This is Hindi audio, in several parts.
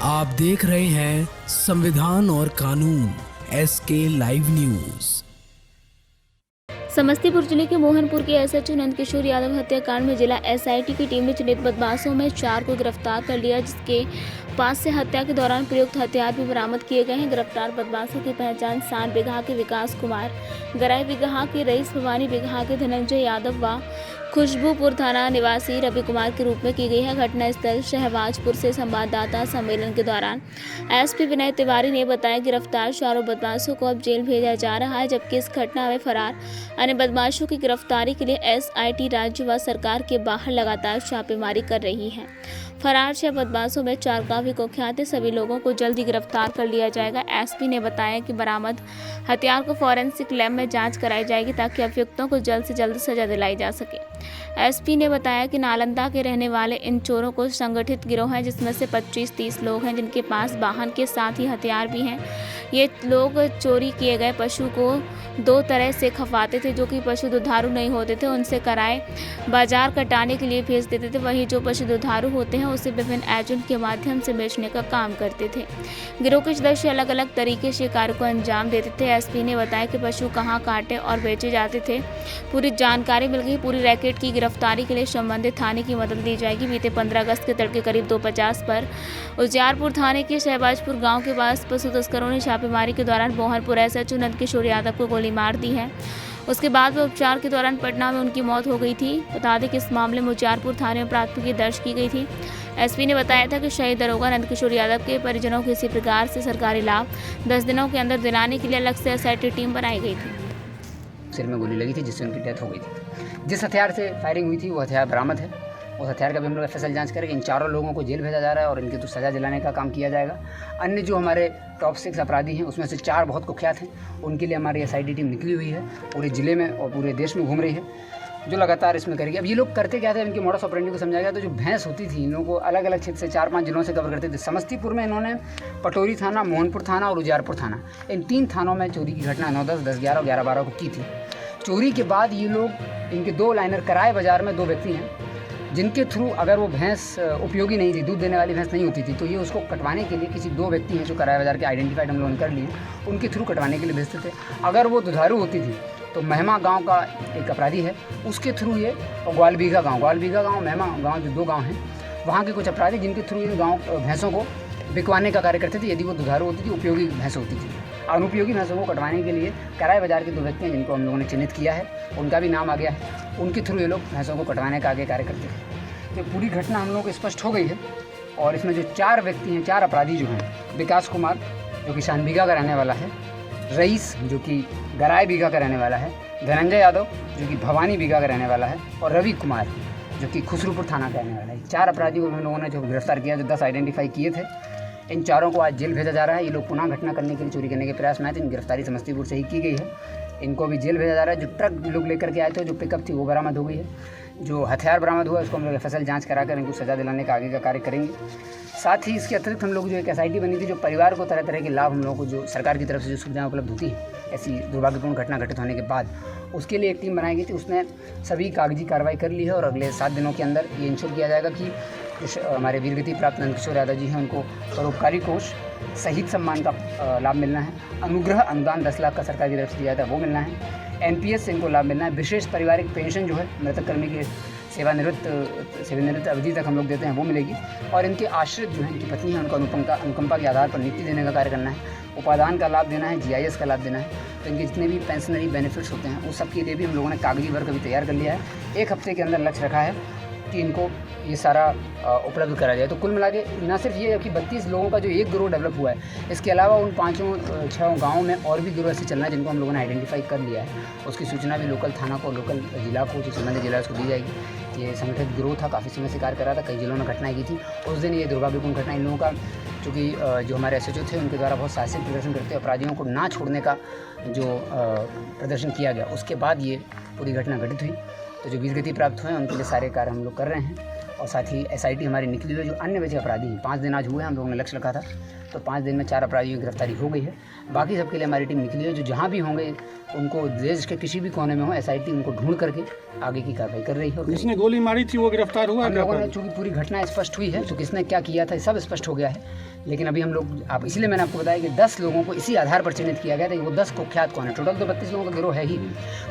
आप देख रहे हैं संविधान और कानून SK लाइव न्यूज। समस्तीपुर जिले के मोहनपुर के एसएचओ नंदकिशोर यादव हत्याकांड में जिला एसआईटी की टीम ने चिन्हित बदमाशों में 4 को गिरफ्तार कर लिया, जिसके पास से हत्या के दौरान प्रयुक्त हथियार भी बरामद किए गए हैं। गिरफ्तार बदमाशों की पहचान सान बिगहा के विकास कुमार, गराई बिगहा के रईस, भवानी बिगहा के धनंजय यादव व खुशबूपुर थाना निवासी रवि कुमार के रूप में की गई है। घटना स्थल शहबाजपुर से संवाददाता सम्मेलन के दौरान एसपी विनय तिवारी ने बताया, गिरफ्तार चारों बदमाशों को अब जेल भेजा जा रहा है, जबकि इस घटना में फरार अन्य बदमाशों की गिरफ्तारी के लिए एसआईटी राज्य व सरकार के बाहर लगातार छापेमारी कर रही है। फरार 6 बदमाशों में 4 काफी कुख्यात हैं। सभी लोगों को जल्दी गिरफ्तार कर लिया जाएगा। एसपी ने बताया कि बरामद हथियार को फॉरेंसिक लैब में जांच कराई जाएगी ताकि अभियुक्तों को जल्द से जल्द सजा दिलाई जा सके। एसपी ने बताया कि नालंदा के रहने वाले इन चोरों को संगठित गिरोह है, जिसमें से 25-30 लोग हैं, जिनके पास वाहन के साथ ही हथियार भी हैं। ये लोग चोरी किए गए पशु को 2 तरह से खपाते थे। जो कि पशु दुधारू नहीं होते थे उनसे कराए बाजार कटाने के लिए भेज देते थे, वहीं जो पशु दुधारू होते हैं उसे विभिन्न एजेंट के माध्यम से बेचने का काम करते थे। गिरोह के सदस्य अलग अलग तरीके से कार्य को अंजाम देते थे। एसपी ने बताया कि पशु कहाँ काटे और बेचे जाते थे, पूरी जानकारी मिल गई। पूरी रैकेट की गिरफ्तारी के लिए संबंधित थाने की मदद ली जाएगी। बीते 15 अगस्त के तड़के करीब 2:50 पर उजियारपुर थाने के शहबाजपुर गांव के पास पशु तस्करों ने छापेमारी के दौरान मोहनपुर एसएचओ नंदकिशोर यादव को गोली मार दी है। उसके बाद वे उपचार के दौरान पटना में उनकी मौत हो गई थी। बता दें कि इस मामले में उजियारपुर थाने में प्राथमिकी दर्ज की गई थी। एसपी ने बताया था कि शहीद दरोगा नंदकिशोर यादव के परिजनों को इसी प्रकार से सरकारी लाभ 10 दिनों के अंदर दिलाने के लिए अलग से एसआईटी टीम बनाई गई थी। सिर में गोली लगी थी, जिससे उनकी डेथ हो गई थी। जिस हथियार से फायरिंग हुई थी वो हथियार बरामद है। उस हथियार का भी हम लोग एफएसएल जांच करेंगे। इन चारों लोगों को जेल भेजा जा रहा है और इनके तो सज़ा दिलाने का काम किया जाएगा। अन्य जो हमारे टॉप 6 अपराधी हैं उसमें से 4 बहुत कुख्यात हैं। उनके लिए हमारी एसआईटी टीम निकली हुई है, पूरे ज़िले में और पूरे देश में घूम रही है, जो लगातार इसमें करेगी। अब ये लोग करते क्या थे, इनके मॉडस ऑपरेंडी को समझाया गया। तो जो भैंस होती थी, इन लोगों को अलग अलग क्षेत्र से 4-5 जिलों से कवर करते थे। समस्तीपुर में इन्होंने पटोरी थाना, मोहनपुर थाना और उजियारपुर थाना, इन 3 थानों में चोरी की घटना 9-10, 10-11 और 11-12 को की थी। चोरी के बाद ये लोग, इनके 2 लाइनर कराए बाज़ार में 2 व्यक्ति हैं, जिनके थ्रू अगर वो भैंस उपयोगी नहीं थी, दूध देने वाली भैंस नहीं होती थी, तो ये उसको कटवाने के लिए किसी 2 व्यक्ति हैं जो कराए बाज़ार के आइडेंटिफाइड हम लोगों ने कर लिए, उनके थ्रू कटवाने के लिए भेजते थे। अगर वो दुधारू होती थी तो महमा गांव का एक अपराधी है, उसके थ्रू ये, और ग्वालबीघा गांव, महमा गांव, जो 2 गांव हैं, वहाँ के कुछ अपराधी जिनके थ्रू इन गाँव भैंसों को बिकवाने का कार्य करते थे। यदि वो दुधारू होती थी, उपयोगी भैंस होती थी। अनुपयोगी भैंसों को कटवाने के लिए कराए बाज़ार के 2 व्यक्ति हैं, जिनको हम लोगों ने चिन्हित किया है, उनका भी नाम आ गया है। उनके थ्रू ये लोग भैंसों को कटवाने का आगे कार्य करते थे। तो पूरी घटना हम लोगों को स्पष्ट हो गई है। और इसमें जो 4 व्यक्ति हैं, 4 अपराधी जो हैं, विकास कुमार जो कि शानबीघा का रहने वाला है, रईस जो कि गराई बीघा का रहने वाला है, धनंजय यादव जो कि भवानी बीघा का रहने वाला है, और रवि कुमार जो कि खुसरूपुर थाना का रहने वाला है। 4 अपराधियों को हम लोगों ने जो गिरफ्तार किया, जो 10 आइडेंटिफाई किए थे, इन चारों को आज जेल भेजा जा रहा है। ये लोग पुनः घटना करने के लिए, चोरी करने के प्रयास में आए थे। इन गिरफ्तारी समस्तीपुर से ही की गई है। इनको भी जेल भेजा जा रहा है। जो ट्रक लोग लेकर के आए थे, जो पिकअप थी, वो बरामद हो गई है। जो हथियार बरामद हुआ है उसको हम लोग एफएसएल जांच कराकर इनको सज़ा दिलाने का आगे का कार्य करेंगे। साथ ही इसके अतिरिक्त हम लोग जो एक एसआईटी बनी थी, जो परिवार को तरह तरह के लाभ हम लोगों को जो सरकार की तरफ से जो सुविधाएं उपलब्ध होती हैं ऐसी दुर्भाग्यपूर्ण घटना घटित होने के बाद, उसके लिए एक टीम बनाई गई थी। उसने सभी कागजी कार्रवाई कर ली है और अगले 7 दिनों के अंदर ये इंश्योर किया जाएगा कि जो हमारे वीरगति प्राप्त नंदकिशोर यादव जी हैं, उनको परोपकारी कोष शहीद सम्मान का लाभ मिलना है। अनुग्रह अनुदान 10 लाख का सरकार की तरफ से दिया जाता है, वो मिलना है। एनपीएस से इनको लाभ मिलना है। विशेष पारिवारिक पेंशन जो है मृतक कर्मी के सेवानिवृत्त अवधि तक हम लोग देते हैं, वो मिलेगी। और इनके आश्रित जो हैं, इनकी पत्नी है, उनको अनुकंपा के आधार पर नियुक्ति देने का कार्य करना है। उपादान का लाभ देना है, जीआईएस का लाभ देना है। तो इनके जितने भी पेंशनरी बेनिफिट्स होते हैं, उस सब के लिए भी हम लोगों ने कागजी वर्क अभी तैयार कर लिया है। 1 हफ्ते के अंदर लक्ष्य रखा है कि इनको ये सारा उपलब्ध करा जाए। तो कुल मिला के न सिर्फ ये है कि 32 लोगों का जो एक गिरोह डेवलप हुआ है, इसके अलावा उन 5-6 गाँव में और भी गिरोह ऐसे चलना है जिनको हम लोगों ने आइडेंटिफाई कर लिया है। उसकी सूचना भी लोकल थाना को, लोकल जिला को, जो संबंधित जिला उसको दी जाएगी। ये संगठित गिरोह था, काफ़ी समय से कार्य कर रहा था, कई जिलों में घटनाएं की थी। उस दिन ये दुर्भाग्यपूर्ण घटना इन लोगों का, चूँकि जो हमारे एसएचओ थे उनके द्वारा बहुत साहसिक प्रदर्शन करते अपराधियों को ना छोड़ने का जो प्रदर्शन किया गया, उसके बाद ये पूरी घटना घटित हुई। तो जो वीरगति प्राप्त हुए हैं उनके लिए सारे कार्य हम लोग कर रहे हैं। और साथ ही एसआईटी हमारी निकली हुई, जो अन्य बचे अपराधी हैं, 5 दिन आज हुए हैं, हम लोगों ने लक्ष्य रखा था तो 5 दिन में 4 अपराधियों की गिरफ्तारी हो गई है। बाकी सबके लिए हमारी टीम निकली है, जो जहाँ भी होंगे उनको देश के किसी भी कोने में हो SIT उनको ढूंढ करके आगे की कार्रवाई कर रही है। जिसने गोली मारी थी वो गिरफ्तार हुआ? हम लोगों ने चूँकि पूरी घटना स्पष्ट हुई है तो किसने क्या किया था सब स्पष्ट हो गया है, लेकिन अभी हम लोग इसलिए मैंने आपको बताया कि 10 लोगों को इसी आधार पर चिन्हित किया गया था कि वो 10 कुख्यात कौन है। टोटल तो 32 लोगों का गिरोह है ही।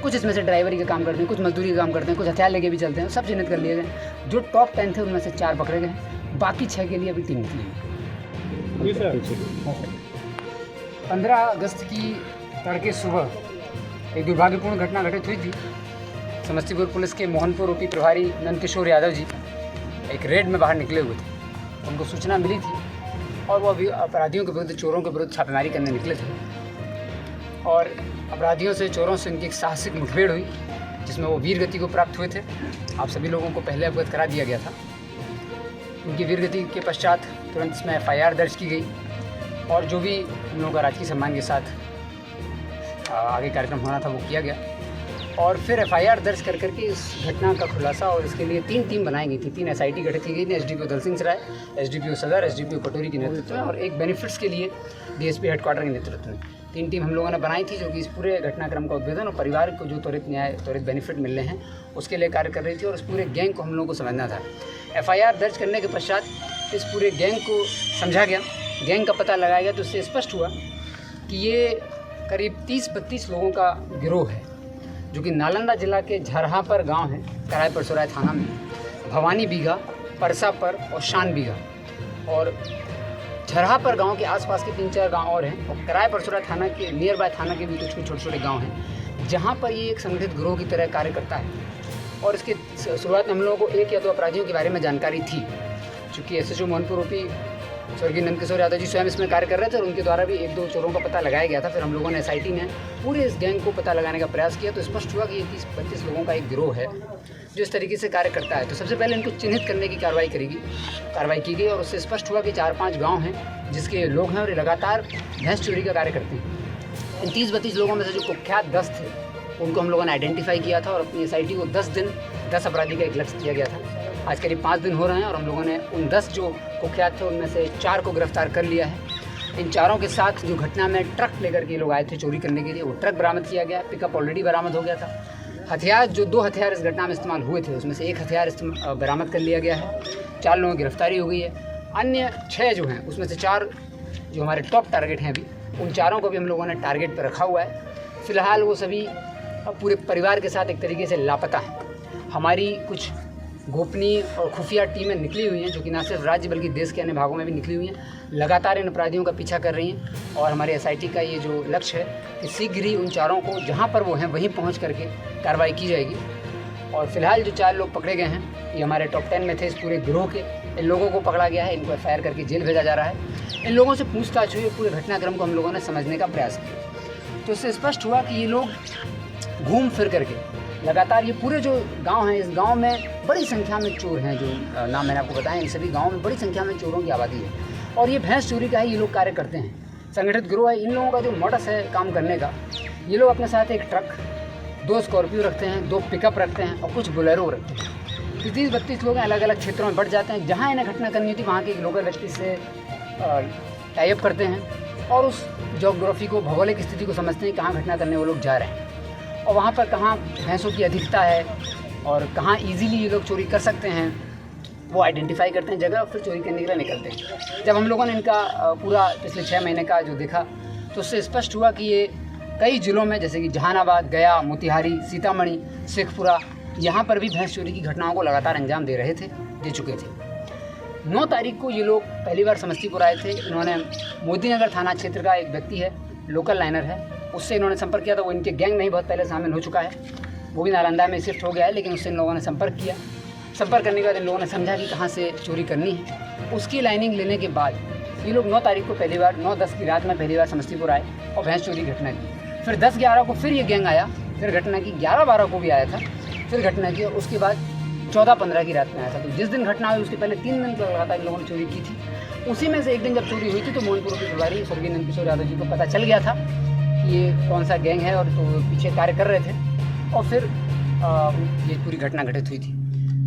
कुछ इसमें से ड्राइवरी का काम करते हैं, कुछ मजदूरी का काम करते हैं, कुछ हथियार लेके भी चलते हैं, सब चिन्हित कर लिए गए। जो टॉप 10 थे उनमें से 4 पकड़े गए, बाकी 6 के लिए अभी टीम निकली है। 15 अगस्त की तड़के सुबह एक दुर्भाग्यपूर्ण घटना घटित हुई थी। समस्तीपुर पुलिस के मोहनपुर OP प्रभारी नंदकिशोर यादव जी एक रेड में बाहर निकले हुए थे। उनको सूचना मिली थी और वो अभी अपराधियों के विरुद्ध, चोरों के विरुद्ध छापेमारी करने निकले थे और अपराधियों से, चोरों से उनकी एक साहसिक मुठभेड़ हुई जिसमें वो वीर गति को प्राप्त हुए थे। आप सभी लोगों को पहले अवगत करा दिया गया था। उनकी वीर गति के पश्चात तुरंत इसमें FIR दर्ज की गई और जो भी हम लोगों का राजकीय सम्मान के साथ आगे कार्यक्रम होना था वो किया गया और फिर FIR दर्ज कर करके इस घटना का खुलासा और इसके लिए 3 टीम बनाई गई थी। 3 SIT गठित की गई थी, SDPO दल सिंह सराय, SDPO सदर, SDPO कटोरी के नेतृत्व में और एक बेनिफिट्स के लिए DSP हेडक्वार्टर के नेतृत्व में 3 टीम हम लोगों ने बनाई थी, जो कि इस पूरे घटनाक्रम का उद्भेदन और परिवार को जो त्वरित न्याय, त्वरित बेनिफिट मिलने हैं उसके लिए कार्य कर रही थी और इस पूरे गैंग को हम लोगों को समझना था। FIR दर्ज करने के पश्चात इस पूरे गैंग को समझा गया, गैंग का पता लगाया गया, तो उससे स्पष्ट हुआ कि ये करीब 30-32 लोगों का गिरोह है, जो कि नालंदा जिला के झरहापर गांव है, कराय परसोराय थाना में, भवानी बीघा, परसापर और शान बीघा और झरहापर गांव के आसपास के 3-4 गांव और हैं और कराय परसोराय थाना के नियर बाय थाना के भी कुछ छोटे छोटे गांव हैं, जहां पर ये एक संगठित गिरोह की तरह कार्य करता है। और इसके शुरुआत में हम लोगों को 1 या 2 अपराधियों के बारे में जानकारी थी, चूँकि SHO मोहनपुर OP स्वर्गीय नंदकिशोर यादव जी स्वयं इसमें कार्य कर रहे थे और उनके द्वारा भी 1-2 चोरों का पता लगाया गया था। फिर हम लोगों ने SIT ने पूरे इस गैंग को पता लगाने का प्रयास किया तो स्पष्ट हुआ कि ये 30-32 लोगों का एक गिरोह है जो इस तरीके से कार्य करता है। तो सबसे पहले इनको चिन्हित करने की कार्रवाई की गई और उससे स्पष्ट हुआ कि 4-5 गाँव हैं जिसके लोग हैं और ये लगातार भैंस चोरी का कार्य करते हैं। इन 30-32 लोगों में से जो कुख्यात 10 थे उनको हम लोगों ने आइडेंटिफाई किया था और अपनी SIT को 10 दिन 10 अपराधी का एक लक्ष्य दिया गया था। आज करीब 5 दिन हो रहे हैं और हम लोगों ने उन 10 जो कुख्यात थे उनमें से 4 को गिरफ्तार कर लिया है। इन चारों के साथ जो घटना में ट्रक लेकर के लोग आए थे चोरी करने के लिए, वो ट्रक बरामद किया गया, पिकअप ऑलरेडी बरामद हो गया था। हथियार, जो 2 हथियार इस घटना में इस्तेमाल हुए थे उसमें से 1 हथियार बरामद कर लिया गया है। 4 लोगों की गिरफ्तारी हो गई है। अन्य 6 जो हैं उसमें से 4 जो हमारे टॉप टारगेट हैं, अभी उन चारों को भी हम लोगों ने टारगेट पर रखा हुआ है। फ़िलहाल वो सभी पूरे परिवार के साथ एक तरीके से लापता हैं। हमारी कुछ गोपनीय और खुफिया टीमें निकली हुई हैं जो कि न सिर्फ राज्य बल्कि देश के अन्य भागों में भी निकली हुई हैं, लगातार इन अपराधियों का पीछा कर रही हैं और हमारे SIT का ये जो लक्ष्य है कि शीघ्र ही उन चारों को जहाँ पर वो हैं वहीं पहुँच करके कार्रवाई की जाएगी। और फिलहाल जो 4 लोग पकड़े गए हैं ये हमारे टॉप 10 में थे इस पूरे गिरोह के। इन लोगों को पकड़ा गया है, इनको FIR करके जेल भेजा जा रहा है। इन लोगों से पूछताछ हुई, पूरे घटनाक्रम को हम लोगों ने समझने का प्रयास किया तो इससे स्पष्ट हुआ कि ये लोग घूम फिर करके लगातार ये पूरे जो गांव हैं, इस गांव में बड़ी संख्या में चोर हैं, जो नाम मैंने आपको बताया, इन सभी गांवों में बड़ी संख्या में चोरों की आबादी है और ये भैंस चोरी का ही ये लोग कार्य करते हैं। संगठित गिरोह है। इन लोगों का जो मॉडस है काम करने का, ये लोग अपने साथ 1 ट्रक, 2 स्कॉर्पियो रखते हैं, 2 पिकअप रखते हैं और कुछ बोलेरो रखते हैं। 30-32 लोग अलग अलग क्षेत्रों में बढ़ जाते हैं, जहाँ इन्हें घटना करनी होती वहाँ के लोकल व्यक्ति से टाई अप करते हैं और उस जोग्राफी को, भौगोलिक स्थिति को समझते हैं कहाँ घटना करने वो लोग जा रहे हैं और वहाँ पर कहाँ भैंसों की अधिकता है और कहाँ इजीली ये लोग चोरी कर सकते हैं, वो आइडेंटिफाई करते हैं जगह और फिर चोरी करने के लिए निकलते हैं। जब हम लोगों ने इनका पूरा पिछले 6 महीने का जो देखा तो उससे स्पष्ट हुआ कि ये कई ज़िलों में जैसे कि जहानाबाद, गया, मोतिहारी, सीतामढ़ी, शेखपुरा, यहाँ पर भी भैंस चोरी की घटनाओं को लगातार अंजाम दे चुके थे। 9 तारीख को ये लोग पहली बार समस्तीपुर आए थे। इन्होंने मोदीनगर थाना क्षेत्र का एक व्यक्ति है, लोकल लाइनर है, उससे इन्होंने संपर्क किया था। वो इनके गैंग में ही बहुत पहले शामिल हो चुका है, वो भी नालंदा में शिफ्ट हो गया है, लेकिन उससे इन लोगों ने संपर्क किया। संपर्क करने के बाद इन लोगों ने समझा कि कहाँ से चोरी करनी है। उसकी लाइनिंग लेने के बाद ये लोग 9 तारीख को पहली बार 9-10 की रात में पहली बार समस्तीपुर आए और भैंस चोरी की घटना की। फिर 10-11 को फिर ये गैंग आया, फिर घटना की। 11-12 को भी आया था, फिर घटना की और उसके बाद 14-15 की रात में आया था। तो जिस दिन घटना हुई उसके पहले 3 दिन लगातार इन लोगों ने चोरी की थी। उसी में से एक दिन जब चोरी हुई थी तो मोहनपुर के प्रभारी स्वर्गीय नंदकिशोर यादव जी को पता चल गया था कि ये कौन सा गैंग है और तो पीछे कार्य कर रहे थे और फिर ये पूरी घटना घटित हुई थी।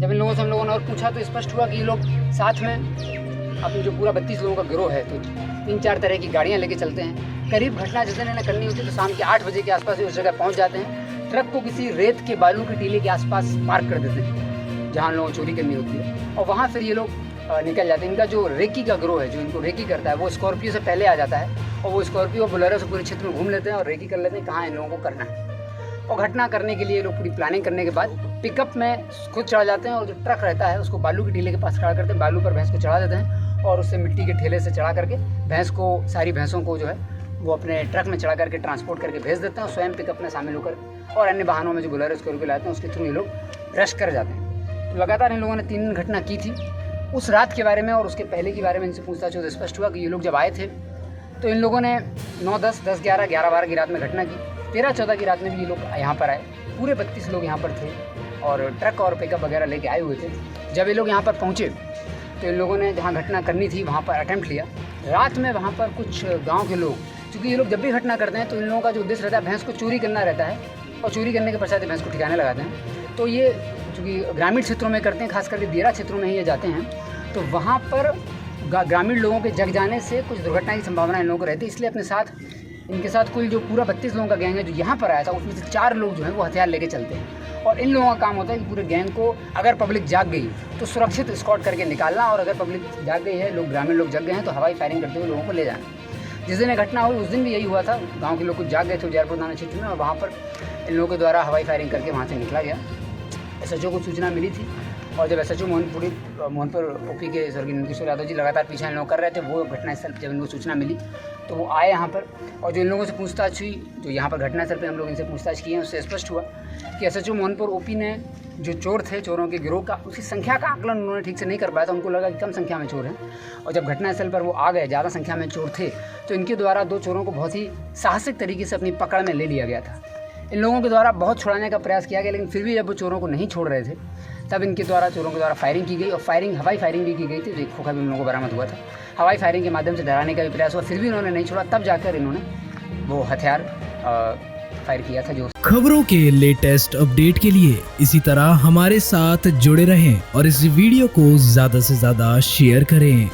जब इन लोगों से हम लोगों ने और पूछा तो स्पष्ट हुआ कि ये लोग साथ में अपनी जो पूरा 32 लोगों का गिरोह है तो 3-4 तरह की गाड़ियाँ लेके चलते हैं। करीब घटना जिस दिन इन्हें करनी होती है तो शाम के 8 बजे के आसपास उस जगह पहुँच जाते हैं। ट्रक को किसी रेत के बालू के टीले के आसपास पार्क कर देते हैं जहाँ लोगों को चोरी करनी होती है, और वहाँ फिर ये लोग निकल जाते हैं। इनका जो रेकी का ग्रोह है जो इनको रेकी करता है वो स्कॉर्पियो से पहले आ जाता है, और वो स्कॉर्पियो और बोलेरो से पूरे क्षेत्र में घूम लेते हैं और रेकी कर लेते हैं कहाँ इन लोगों को करना है। और घटना करने के लिए ये लोग पूरी प्लानिंग करने के बाद पिकअप में खुद चढ़ा जाते हैं, और जो ट्रक रहता है उसको बालू के टीले के पास खड़ा करते हैं, बालू पर भैंस को चढ़ा देते हैं और उससे मिट्टी के ठेले से चढ़ा करके भैंस को, सारी भैंसों को जो है वो अपने ट्रक में चढ़ा करके ट्रांसपोर्ट करके भेज देते हैं, और स्वयं पिकअप में शामिल होकर और अन्य वाहनों में जो बोलेरो स्कॉर्पियो लाते हैं उसके थ्रू ये लोग रश कर जाते हैं। तो लगातार इन लोगों ने 3 घटना की थी। उस रात के बारे में और उसके पहले के बारे में इनसे पूछताछ तो स्पष्ट हुआ कि ये लोग जब आए थे तो इन लोगों ने 9, 10, 10, 11, 11, 12 की रात में घटना की। 13, 14 की रात में भी ये लोग यहाँ पर आए। पूरे 32 लोग यहाँ पर थे और ट्रक और पिकअप वगैरह लेके आए हुए थे। जब ये लोग यहाँ पर पहुँचे तो इन लोगों ने जहाँ घटना करनी थी वहाँ पर अटेम्प्ट लिया। रात में वहाँ पर कुछ गाँव के लोग, क्योंकि ये लोग जब भी घटना करते हैं तो इन लोगों का जो उद्देश्य रहता है भैंस को चोरी करना रहता है, और चोरी करने के पश्चात भैंस को ठिकाने लगाते हैं। तो ये चूँकि ग्रामीण क्षेत्रों में करते हैं, खास करके दियरा क्षेत्रों में ही ये जाते हैं, तो वहाँ पर ग्रामीण लोगों के जग जाने से कुछ दुर्घटना की संभावना इन लोगों को रहती है। इसलिए अपने साथ, इनके साथ कुल जो पूरा 32 लोगों का गैंग है जो यहाँ पर आया था उसमें से 4 लोग जो हैं वो हथियार लेके चलते हैं, और इन लोगों का काम होता है कि पूरे गैंग को अगर पब्लिक जाग गई तो सुरक्षित स्कॉट करके निकालना, और अगर पब्लिक जाग गई है, लोग ग्रामीण लोग जग गए हैं तो हवाई फायरिंग करते हुए लोगों को ले जाना। जिस दिन घटना हुई उस दिन भी यही हुआ था। गाँव के लोग कुछ जाग गए थे उजियारपुर थाना क्षेत्र में, और वहाँ पर इन लोगों के द्वारा हवाई फायरिंग करके वहाँ से निकला गया। SHO को सूचना मिली थी, और जब SHO मोहनपुर OP के स्वर्गीय नंदकिशोर यादव जी लगातार पीछा इन लोग कर रहे थे, वो घटनास्थल जब इनको सूचना मिली तो वो आए यहाँ पर, और जो इन लोगों से पूछताछ हुई, जो यहाँ पर घटनास्थल पे हम लोग इनसे पूछताछ किए हैं, उससे स्पष्ट हुआ कि SHO मोहनपुर OP ने जो चोर थे, चोरों के गिरोह का, उसकी संख्या का आकलन उन्होंने ठीक से नहीं कर पाया था। उनको लगा कि कम संख्या में चोर हैं, और जब घटनास्थल पर वो आ गए, ज़्यादा संख्या में चोर थे, तो इनके द्वारा 2 चोरों को बहुत ही साहसिक तरीके से अपनी पकड़ में ले लिया गया था। इन लोगों के द्वारा बहुत छुड़ाने का प्रयास किया गया, लेकिन फिर भी जब वो चोरों को नहीं छोड़ रहे थे तब इनके द्वारा, चोरों के द्वारा फायरिंग की गई, और हवाई फायरिंग भी की गई थी। एक खोखा भी उन लोगों को बरामद हुआ था। हवाई फायरिंग के माध्यम से डराने का भी प्रयास हुआ, फिर भी उन्होंने नहीं छोड़ा। तब जाकर इन्होंने वो हथियार फायर किया था। जो खबरों के लेटेस्ट अपडेट के लिए इसी तरह हमारे साथ जुड़े रहें और इस वीडियो को ज़्यादा से ज़्यादा शेयर करें।